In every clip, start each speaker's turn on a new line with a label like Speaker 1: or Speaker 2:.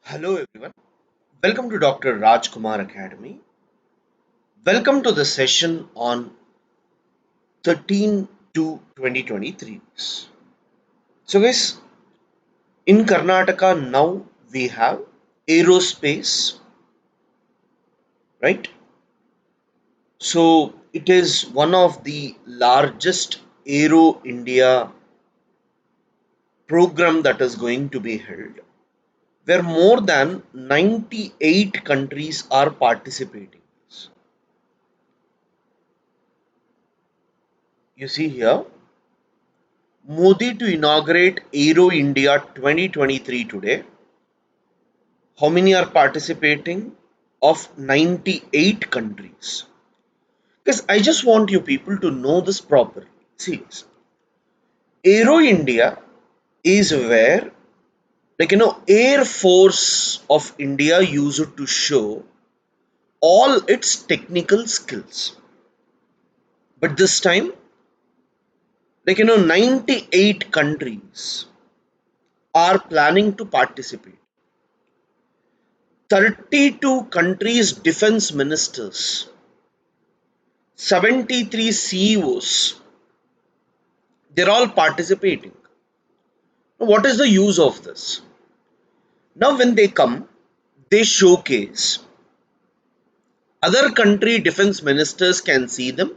Speaker 1: Hello everyone. Welcome to Dr. Rajkumar Academy. Welcome to the session on 13 to 2023. So guys, in Karnataka now we have aerospace, right? So it is one of the largest Aero India program that is going to be held, where more than 98 countries are participating. You see here, Modi to inaugurate Aero India 2023 today. How many are participating? Of 98 countries. Because I just want you people to know this properly. See, Aero India is where, Air Force of India used to show all its technical skills. But this time, 98 countries are planning to participate. 32 countries' defense ministers, 73 CEOs, they're all participating. Now, what is the use of this? Now, when they come, they showcase. Other country defense ministers can see them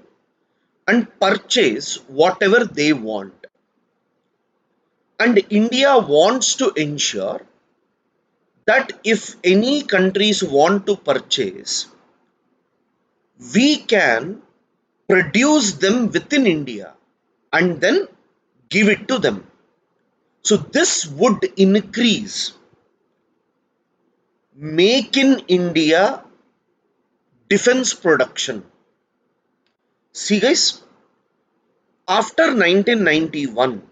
Speaker 1: and purchase whatever they want. And India wants to ensure that if any countries want to purchase, we can produce them within India and then give it to them. So this would increase make in India defense production. See guys, after 1991,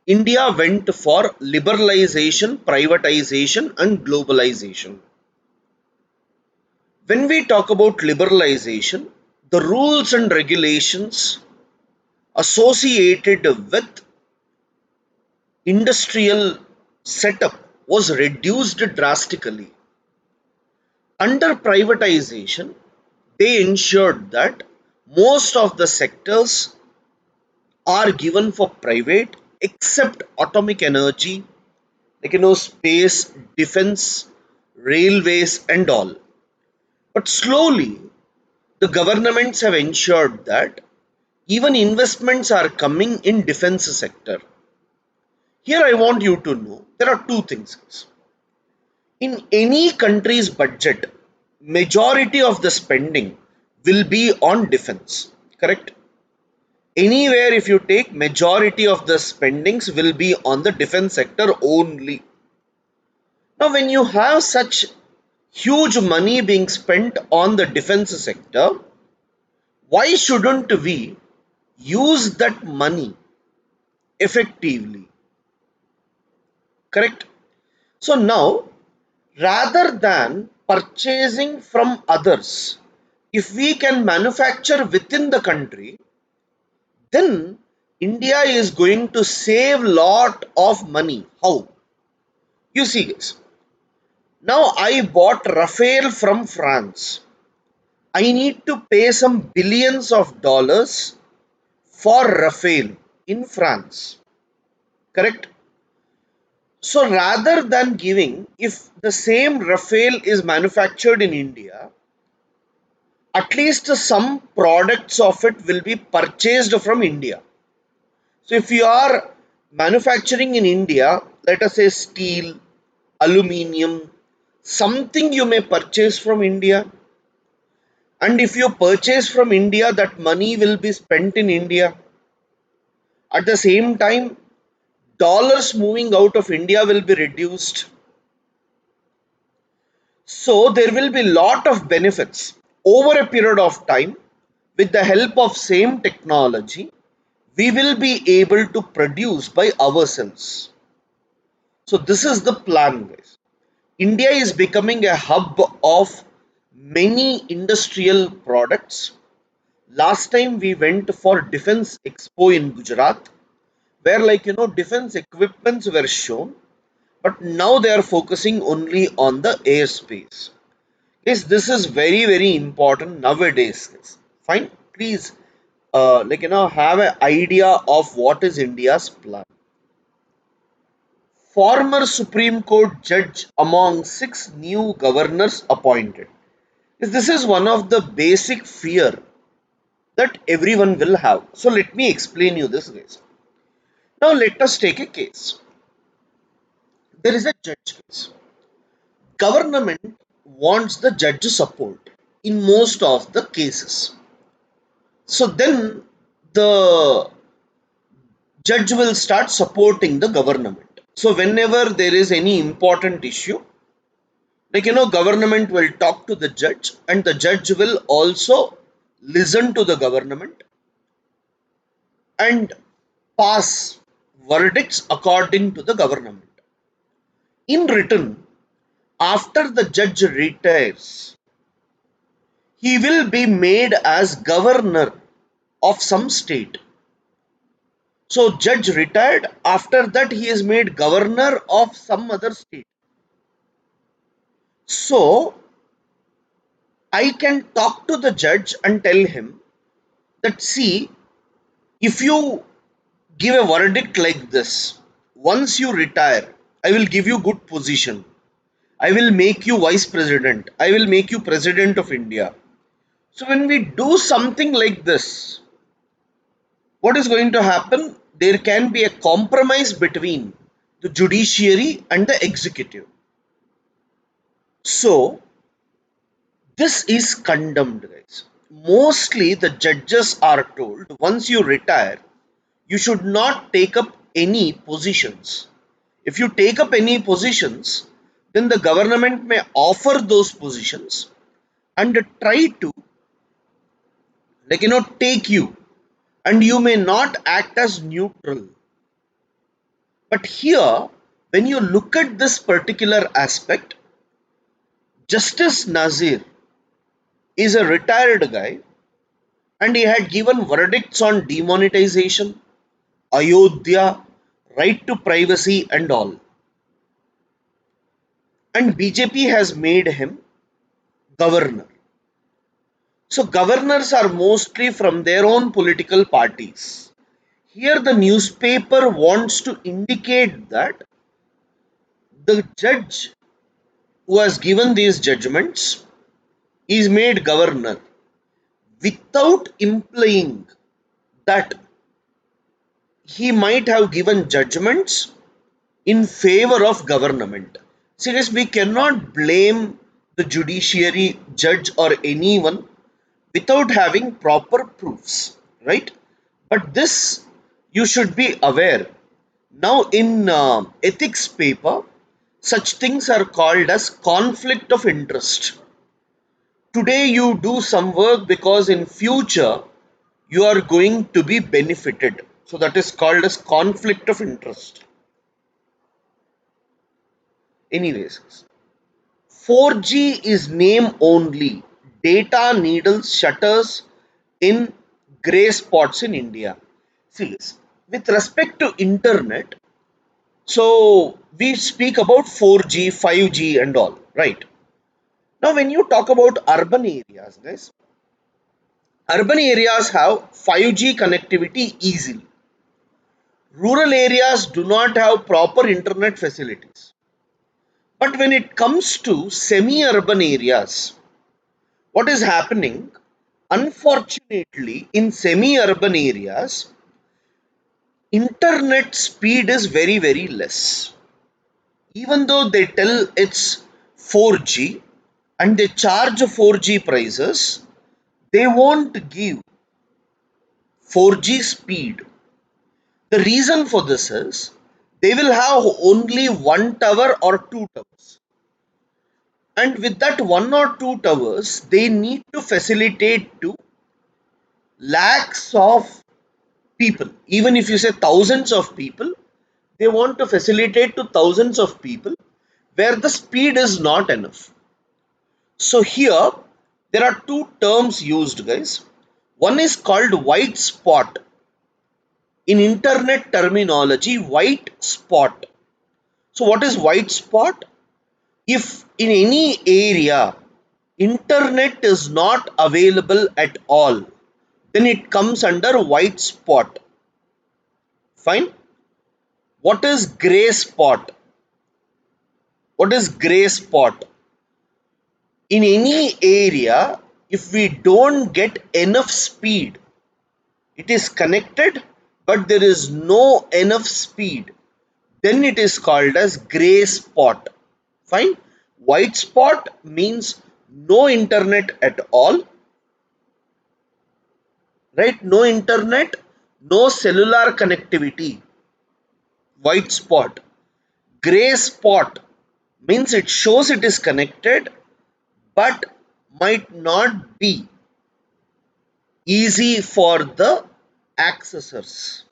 Speaker 1: India went for liberalization, privatization and globalization. When we talk about liberalization, the rules and regulations associated with industrial setup was reduced drastically. Under privatization, they ensured that most of the sectors are given for private except atomic energy, space, defense, railways, and all. But slowly, the governments have ensured that even investments are coming in defense sector. Here I want you to know there are two things. In any country's budget, majority of the spending will be on defense, correct? Anywhere if you take, majority of the spendings will be on the defense sector only. Now when you have such huge money being spent on the defense sector, why shouldn't we use that money effectively, correct? So now, rather than purchasing from others, if we can manufacture within the country, then India is going to save lot of money. How? You see guys, now I bought Rafale from France. I need to pay some billions of dollars for Rafale in France, correct? So rather than giving, if the same Rafale is manufactured in India, at least some products of it will be purchased from India. So if you are manufacturing in India, let us say steel, aluminium, something you may purchase from India. And if you purchase from India, that money will be spent in India. At the same time, dollars moving out of India will be reduced. So there will be lot of benefits over a period of time. With the help of same technology, we will be able to produce by ourselves. So this is the plan, guys. India is becoming a hub of many industrial products. Last time we went for Defense Expo in Gujarat, where defense equipments were shown, but now they are focusing only on the airspace. Yes, this is very, very important nowadays. Yes. Fine, please, have an idea of what is India's plan. Former Supreme Court judge among six new governors appointed. Yes, this is one of the basic fear that everyone will have. So let me explain you this, guys. Now let us take a case. There is a judge case. Government wants the judge support in most of the cases. So then the judge will start supporting the government. So whenever there is any important issue, government will talk to the judge and the judge will also listen to the government and pass verdicts according to the government. In return, after the judge retires, he will be made as governor of some state. So judge retired, after that he is made governor of some other state. So I can talk to the judge and tell him that, see, if you give a verdict like this, once you retire, I will give you good position. I will make you vice president. I will make you president of India. So when we do something like this, what is going to happen? There can be a compromise between the judiciary and the executive. So this is condemned, guys. Mostly the judges are told once you retire, you should not take up any positions. If you take up any positions, then the government may offer those positions and try to take you, and you may not act as neutral. But here, when you look at this particular aspect, Justice Nazir is a retired guy and he had given verdicts on demonetization, Ayodhya, right to privacy, and all. And BJP has made him governor. So, governors are mostly from their own political parties. Here, the newspaper wants to indicate that the judge who has given these judgments is made governor without implying that he might have given judgments in favor of government. Seriously, we cannot blame the judiciary, judge, or anyone without having proper proofs, right? But this you should be aware. Now, in ethics paper, such things are called as conflict of interest. Today you do some work because in future you are going to be benefited. So that is called as conflict of interest. Anyways, 4G is name only. Data needles shutters in grey spots in India. See, with respect to internet, so we speak about 4G, 5G and all, right? Now when you talk about urban areas, guys, urban areas have 5G connectivity easily. Rural areas do not have proper internet facilities. But when it comes to semi-urban areas, what is happening? Unfortunately, in semi-urban areas, internet speed is very, very less. Even though they tell it's 4G and they charge 4G prices, they won't give 4G speed. The reason for this is they will have only one tower or two towers. And with that one or two towers, they need to facilitate to lakhs of people. Even if you say thousands of people, they want to facilitate to thousands of people where the speed is not enough. So here there are two terms used, guys. One is called white spot. In internet terminology, white spot. So what is white spot? If in any area internet is not available at all, then it comes under white spot. Fine. What is gray spot? What is gray spot? In any area, if we don't get enough speed, it is connected, but there is no enough speed, then it is called as gray spot. Fine. White spot means no internet at all, right? No internet, no cellular connectivity. White spot. Gray spot means it shows it is connected, but might not be easy for the accessors.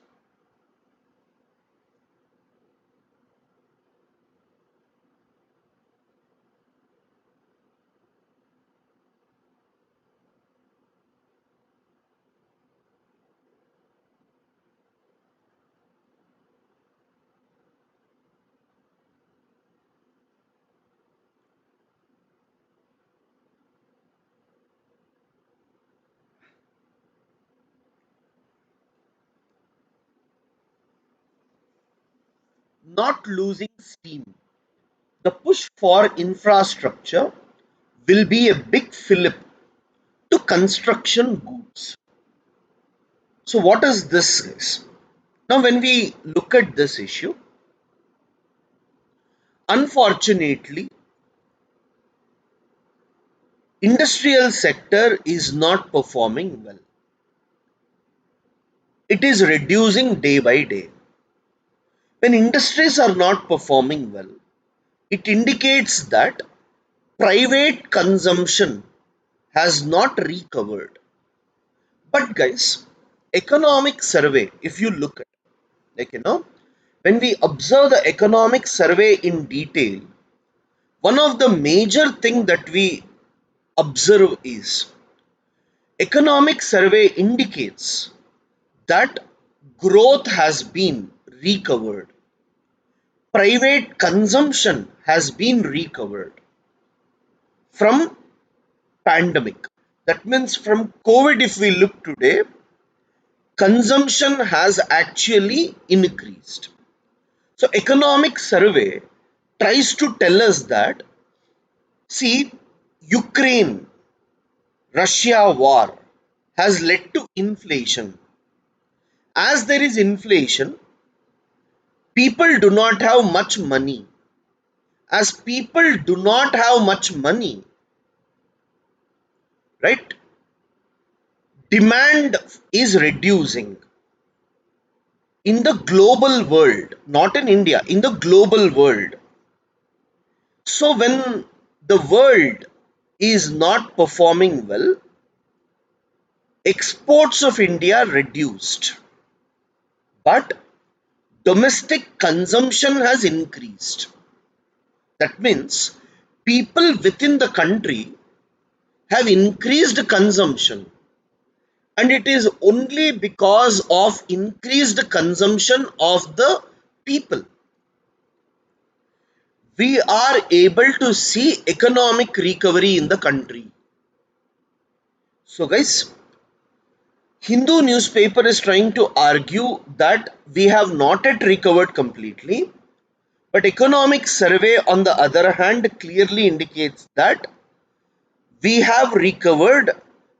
Speaker 1: Not losing steam. The push for infrastructure will be a big fillip to construction goods. So what is this is? Now when we look at this issue, unfortunately, industrial sector is not performing well. It is reducing day by day. When industries are not performing well, it indicates that private consumption has not recovered. But guys, economic survey, if you look at, like when we observe the economic survey in detail, one of the major thing that we observe is economic survey indicates that growth has been recovered, private consumption has been recovered from pandemic. That means from COVID, if we look today, consumption has actually increased. So economic survey tries to tell us that, see, Ukraine Russia war has led to inflation. As there is inflation, people do not have much money. As people do not have much money, right? Demand is reducing in the global world, not in India, in the global world. So when the world is not performing well, exports of India reduced, but domestic consumption has increased. That means people within the country have increased consumption, and it is only because of increased consumption of the people we are able to see economic recovery in the country. So guys, Hindu newspaper is trying to argue that we have not yet recovered completely, but economic survey on the other hand clearly indicates that we have recovered.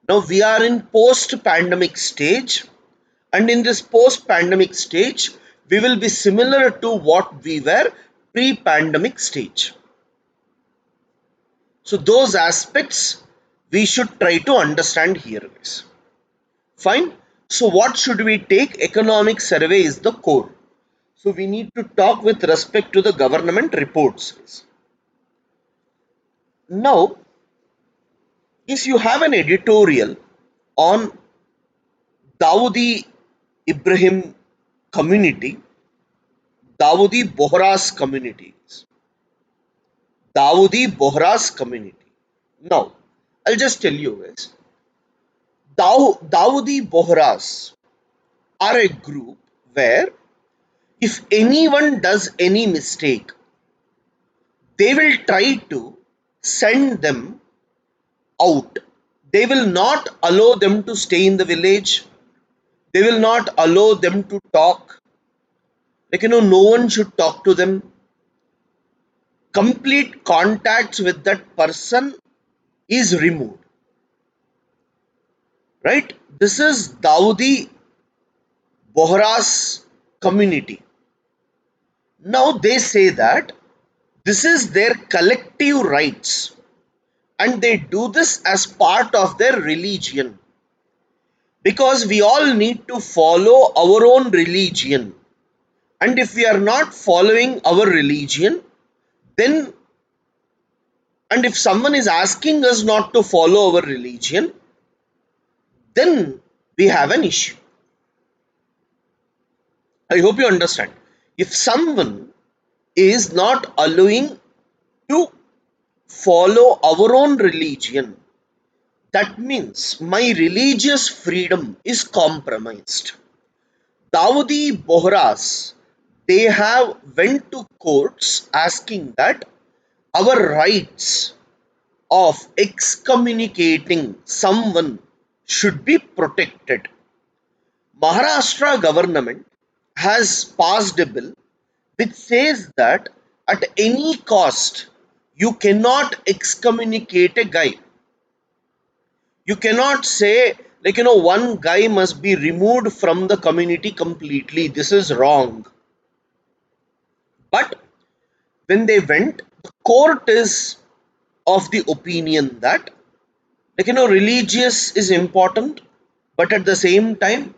Speaker 1: Now we are in post pandemic stage, and in this post pandemic stage we will be similar to what we were pre pandemic stage. So those aspects we should try to understand here, guys. Fine. So what should we take? Economic survey is the core. So we need to talk with respect to the government reports. Now, if you have an editorial on Dawoodi Ibrahim community, Dawoodi Bohra's communities, Dawoodi Bohra's community. Now, I'll just tell you guys, Dawoodi Bohras are a group where if anyone does any mistake, they will try to send them out. They will not allow them to stay in the village. They will not allow them to talk. No one should talk to them. Complete contacts with that person is removed. Right? This is Dawoodi Bohra's community. Now they say that this is their collective rights and they do this as part of their religion because we all need to follow our own religion, and if we are not following our religion, then, and if someone is asking us not to follow our religion, then we have an issue. I hope you understand. If someone is not allowing to follow our own religion, that means my religious freedom is compromised. Dawoodi Bohras, they have went to courts asking that our rights of excommunicating someone should be protected. Maharashtra government has passed a bill which says that at any cost you cannot excommunicate a guy. You cannot say, one guy must be removed from the community completely. This is wrong. But when they went, the court is of the opinion that, religious is important, but at the same time,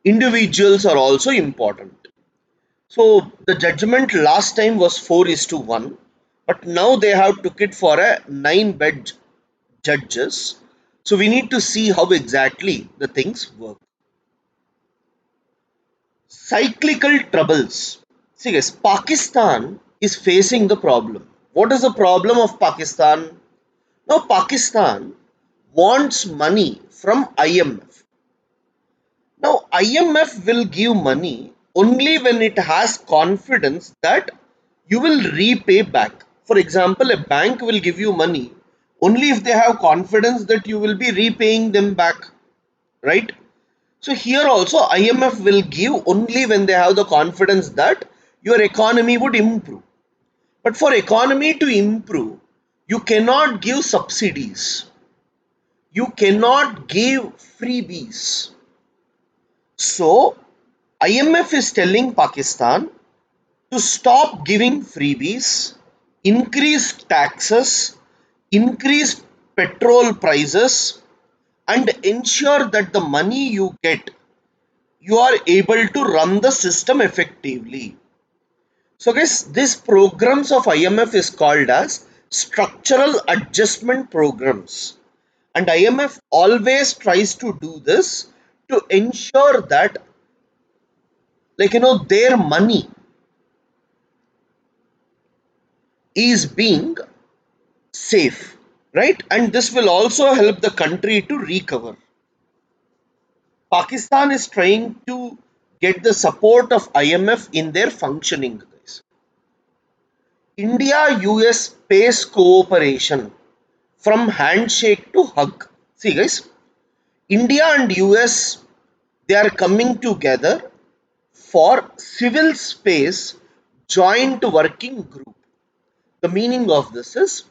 Speaker 1: individuals are also important. So the judgment last time was 4:1, but now they have took it for a 9-bed judges. So we need to see how exactly the things work. Cyclical troubles. See guys, Pakistan is facing the problem. What is the problem of Pakistan? Now Pakistan wants money from IMF. Now IMF will give money only when it has confidence that you will repay back. For example, a bank will give you money only if they have confidence that you will be repaying them back, right? So here also IMF will give only when they have the confidence that your economy would improve. But for economy to improve, you cannot give subsidies. You cannot give freebies. So IMF is telling Pakistan to stop giving freebies, increase taxes, increase petrol prices, and ensure that the money you get, you are able to run the system effectively. So guys, these programs of IMF is called as structural adjustment programs, and IMF always tries to do this to ensure that, their money is being safe, right? And this will also help the country to recover. Pakistan is trying to get the support of IMF in their functioning, guys. India US space cooperation from handshake to hug. See guys, India and US, they are coming together for civil space joint working group. The meaning of this is,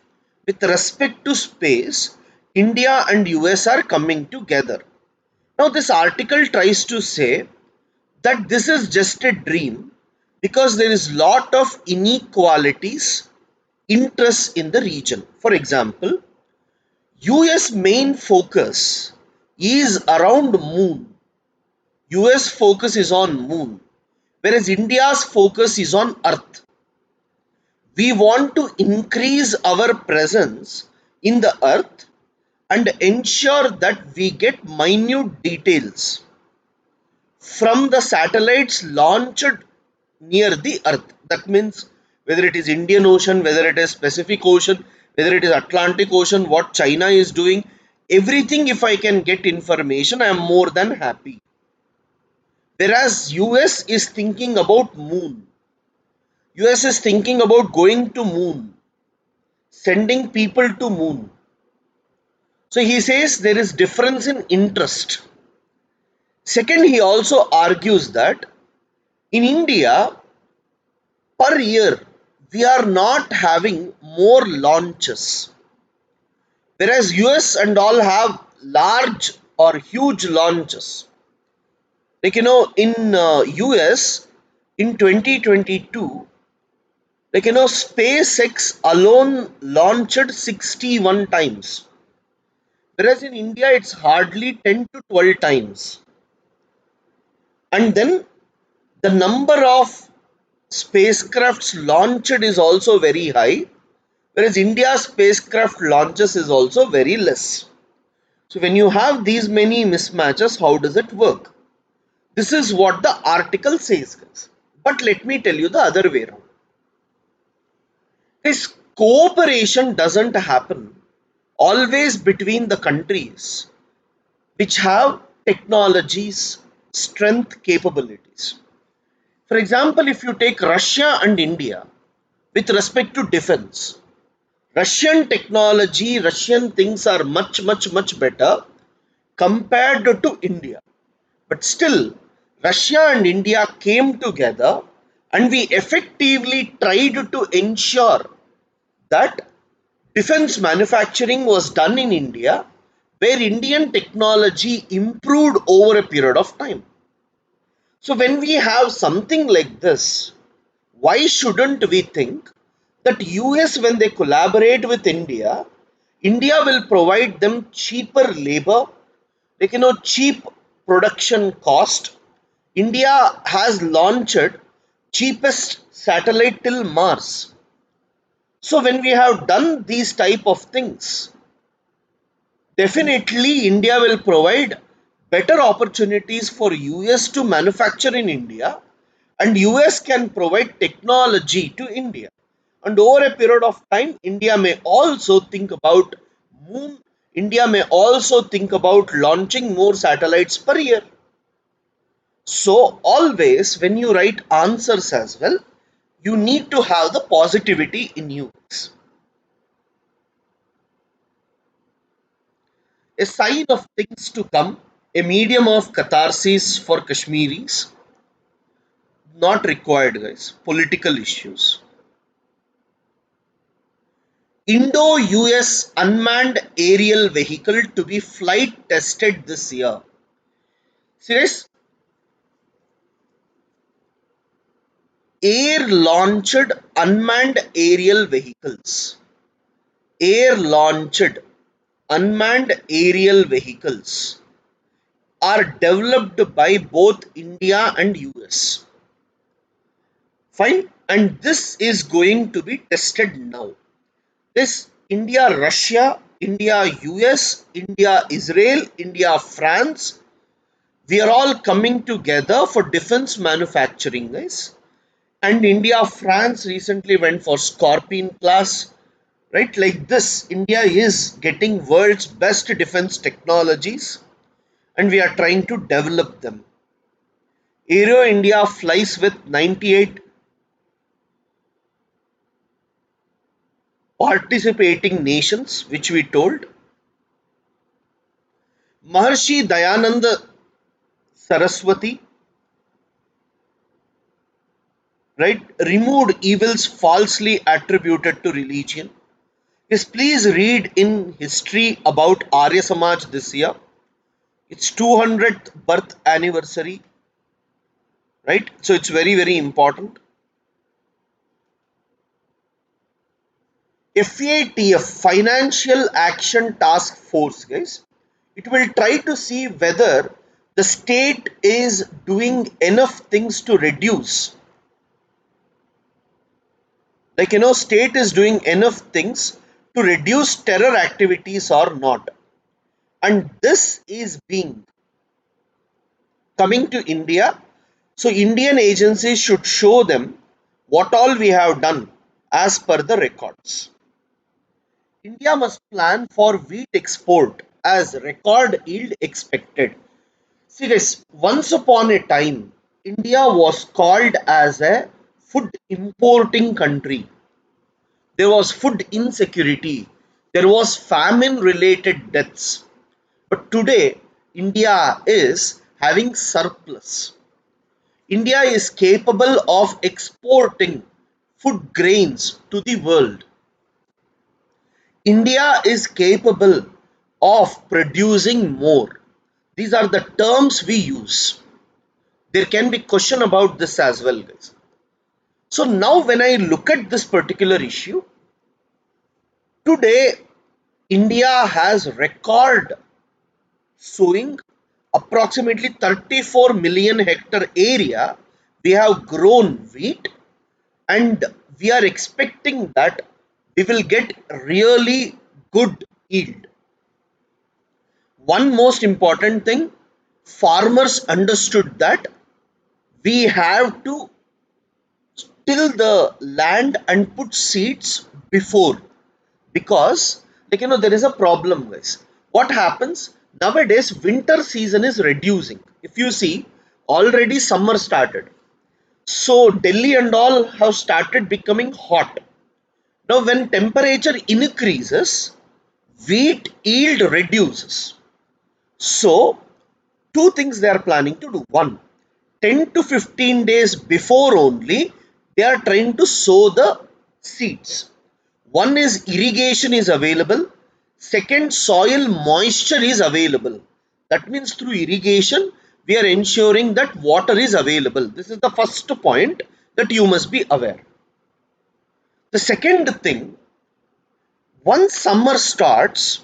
Speaker 1: with respect to space, India and US are coming together. Now this article tries to say that this is just a dream because there is lot of inequalities, interests in the region. For example, US main focus is around moon. US focus is on moon, whereas India's focus is on earth. We want to increase our presence in the earth and ensure that we get minute details from the satellites launched near the earth. That means whether it is Indian Ocean, whether it is Pacific Ocean, whether it is Atlantic Ocean, what China is doing, everything, if I can get information, I am more than happy. Whereas US is thinking about moon. US is thinking about going to moon. sending people to moon. So he says there is difference in interest. Second, he also argues that in India, per year, we are not having more launches, whereas US and all have large or huge launches. Like in US in 2022, SpaceX alone launched 61 times, whereas in India it's hardly 10 to 12 times. And then the number of spacecrafts launched is also very high, whereas India's spacecraft launches is also very less. So when you have these many mismatches, how does it work? This is what the article says, guys. But let me tell you the other way around. This cooperation doesn't happen always between the countries which have technologies, strength, capabilities. For example, if you take Russia and India with respect to defense, Russian technology, Russian things are much better compared to India. But still, Russia and India came together and we effectively tried to ensure that defense manufacturing was done in India, where Indian technology improved over a period of time. So, when we have something like this, why shouldn't we think that US, when they collaborate with India, India will provide them cheaper labor, cheap production cost. India has launched cheapest satellite till Mars. So when we have done these type of things, definitely India will provide better opportunities for US to manufacture in India, and US can provide technology to India. And over a period of time, India may also think about moon. India may also think about launching more satellites per year. So always when you write answers as well, you need to have the positivity in you. A sign of things to come, a medium of catharsis for Kashmiris, not required, guys. Political issues. Indo-US unmanned aerial vehicle to be flight tested this year. Serious? Air launched unmanned aerial vehicles. Air launched unmanned aerial vehicles are developed by both India and US. Fine. And this is going to be tested now. This India, Russia, India, US, India, Israel, India, France, we are all coming together for defense manufacturing, guys. And India, France recently went for Scorpion class, right? Like this, India is getting world's best defense technologies and we are trying to develop them. Aero India flies with 98 participating nations, which we told. Maharshi Dayananda Saraswati, right, removed evils falsely attributed to religion. Yes, please read in history about Arya Samaj this year. It's 200th birth anniversary, right? So it's very important. FATF, Financial Action Task Force, guys. It will try to see whether the state is doing enough things to reduce, state is doing enough things to reduce terror activities or not. And this is being coming to India. So Indian agencies should show them what all we have done as per the records. India must plan for wheat export as record yield expected. See guys, once upon a time, India was called as a food importing country. there was food insecurity, there was famine related deaths. But today, India is having surplus. India is capable of exporting food grains to the world. India is capable of producing more. These are the terms we use. There can be question about this as well, guys. So now when I look at this particular issue, today India has record sowing approximately 34 million hectare area. We have grown wheat, and we are expecting that we will get really good yield. One most important thing, farmers understood that we have to till the land and put seeds before, because there is a problem, guys. What happens nowadays, winter season is reducing. If you see, already summer started, so Delhi and all have started becoming hot. Now when temperature increases, wheat yield reduces. So two things they are planning to do. One, 10 to 15 days before only, they are trying to sow the seeds. One is irrigation is available. Second, soil moisture is available. That means through irrigation, we are ensuring that water is available. This is the first point that you must be aware. The second thing, once summer starts,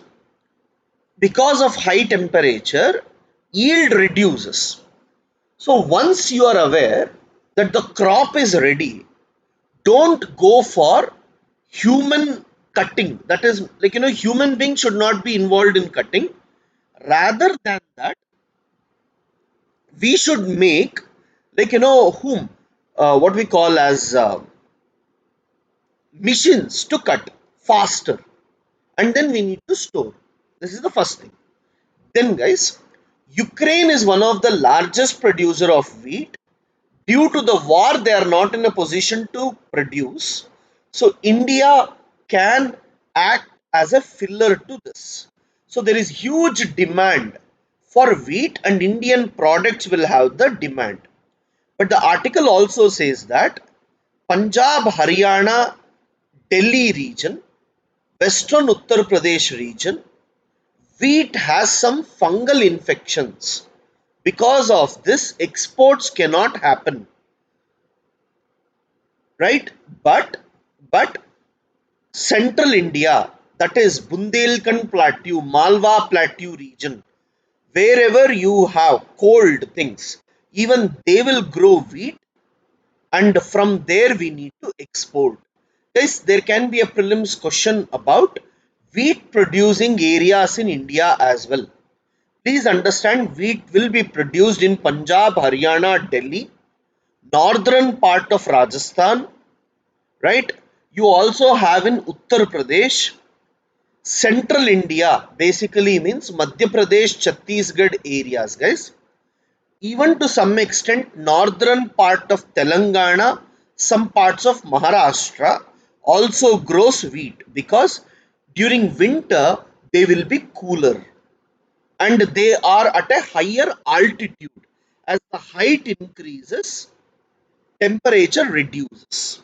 Speaker 1: because of high temperature, yield reduces. So once you are aware that the crop is ready, don't go for human cutting. That is, human beings should not be involved in cutting. Rather than that, we should make, whom what we call as machines to cut faster, and then we need to store. This is the first thing. Then, guys, Ukraine is one of the largest producer of wheat. Due to the war, they are not in a position to produce. So India can act as a filler to this. So there is huge demand for wheat, and Indian products will have the demand. But the article also says that Punjab, Haryana, Delhi region, Western Uttar Pradesh region, wheat has some fungal infections. Because of this, exports cannot happen, right? But central India, that is Bundelkhand Plateau, Malwa Plateau region, wherever you have cold things, even they will grow wheat, and from there we need to export. Guys, there can be a prelims question about wheat producing areas in India as well. Please understand, wheat will be produced in Punjab, Haryana, Delhi, northern part of Rajasthan, right? You also have in Uttar Pradesh, central India, basically means Madhya Pradesh, Chhattisgarh areas, guys. Even to some extent, northern part of Telangana, some parts of Maharashtra also grows wheat, because during winter they will be cooler and they are at a higher altitude. As the height increases, temperature reduces.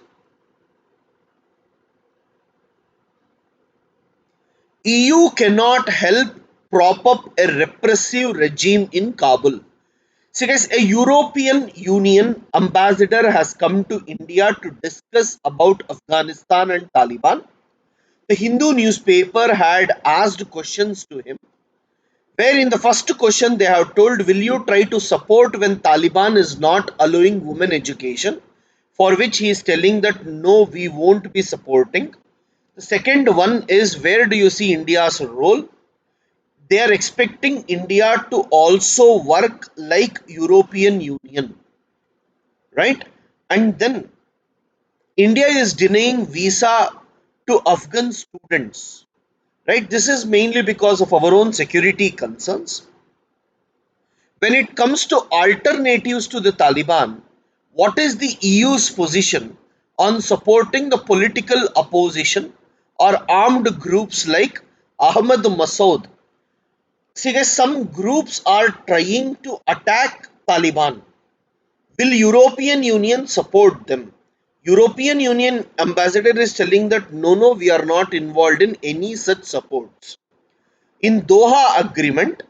Speaker 1: EU cannot help prop up a repressive regime in Kabul. See, guys, a European Union ambassador has come to India to discuss about Afghanistan and Taliban. The Hindu newspaper had asked questions to him, where in the first question they have told, will you try to support when Taliban is not allowing women education? For which he is telling that no, we won't be supporting. The second one is, where do you see India's role? They are expecting India to also work like European Union, right? And then India is denying visa to Afghan students, right? This is mainly because of our own security concerns. When it comes to alternatives to the Taliban, what is the EU's position? on supporting the political opposition or armed groups like Ahmad Masood. See guys, some groups are trying to attack Taliban. Will European Union support them? European Union ambassador is telling that no, we are not involved in any such supports. In Doha agreement,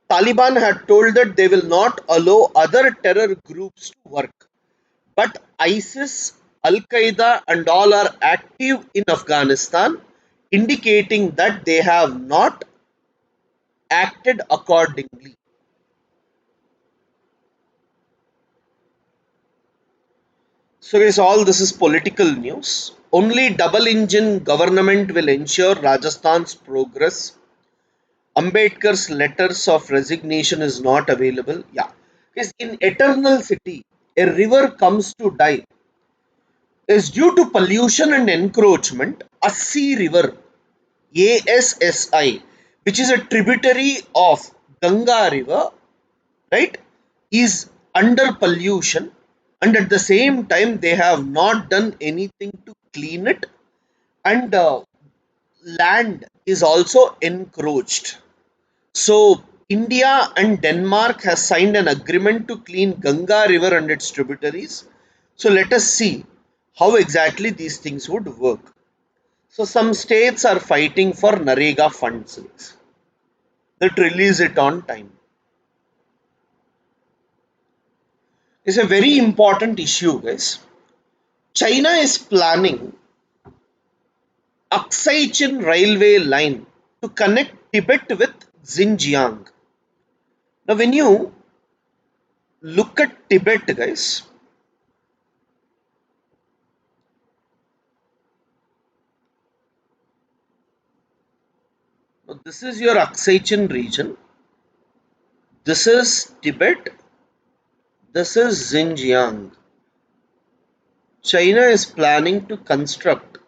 Speaker 1: Taliban had told that they will not allow other terror groups to work. But ISIS, Al Qaeda, and all are active in Afghanistan, indicating that they have not acted accordingly. So, guys, all this is political news. Only double engine government will ensure Rajasthan's progress. Ambedkar's letters of resignation is not available. Yeah. Because in Eternal City, a river comes to die is due to pollution and encroachment. Assi River, ASSI, which is a tributary of Ganga River, right, is under pollution, and at the same time they have not done anything to clean it, and land is also encroached. So India and Denmark has signed an agreement to clean Ganga River and its tributaries. So let us see how exactly these things would work. So some states are fighting for Narega funds that release it on time. It's a very important issue, guys. China is planning Aksai Chin railway line to connect Tibet with Xinjiang. Now, when you look at Tibet, guys, now this is your Aksai Chin region. This is Tibet. This is Xinjiang. China is planning to construct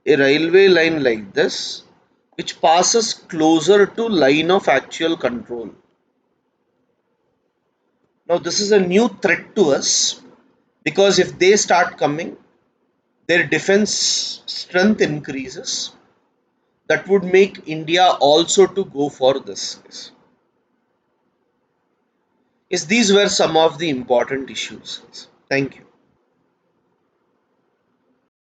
Speaker 1: a railway line like this, which passes closer to line of actual control. Now, this is a new threat to us because if they start coming, their defense strength increases. That would make India also to go for this. Yes, these were some of the important issues. Thank you.